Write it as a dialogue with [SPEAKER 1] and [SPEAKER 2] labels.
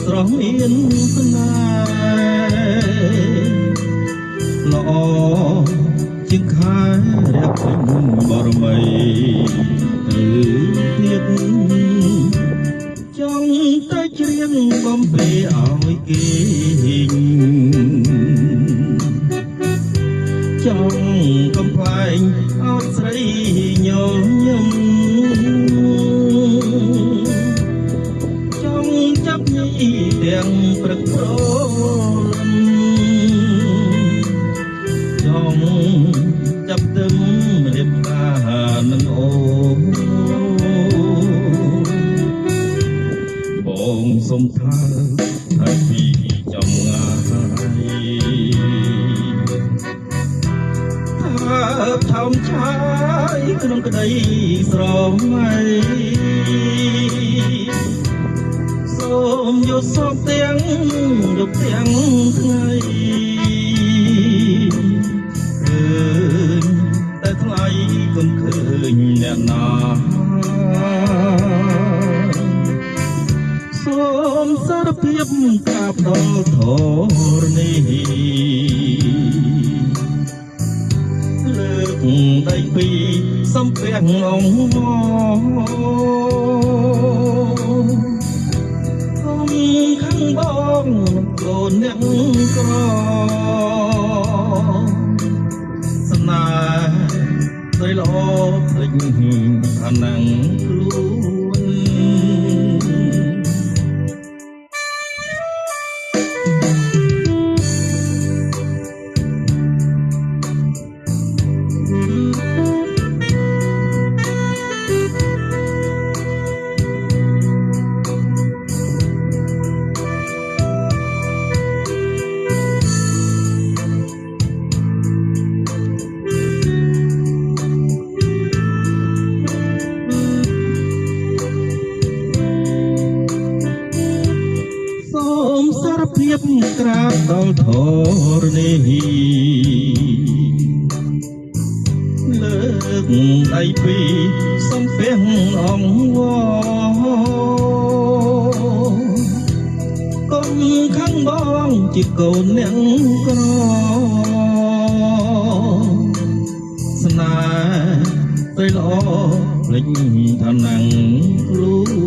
[SPEAKER 1] ស្រស់មានស្នេហ៍ល្អជាងខែរះពេញបរមីឬទៀតចង់តែច្រៀងបំពេឲ្យគេចង់កំប្លែងអត់ស្រីញញឹមចង់ចាប់ញីទាំងព្រឹកព្រលឹមចង់ចាប់ទឹមរៀបការនឹងអូបងសុំថាឲ្យពីចំងាយថោមឆាយក្នុងក្តីស្រមៃសូមយកសពទាំងយកទាំងថ្ងៃឃើញតែថ្លៃកុំឃើញអ្នកណាសូមសារភាពកាបដល់ធរនេះលើកដៃពីសំពះអង្គមកុំខាងបងកូនអ្នកក្រស្នេហ៍ស្រីល្អភ្លេចអានឹងខ្លួនសារភាពក្រាបដល់ធរនេះលើកដៃពីសំពះអង្គកុំខាងបងជាកូនអ្នកក្រស្នេហ៍ស្រីល្អភ្លេចឋានៈខ្លួន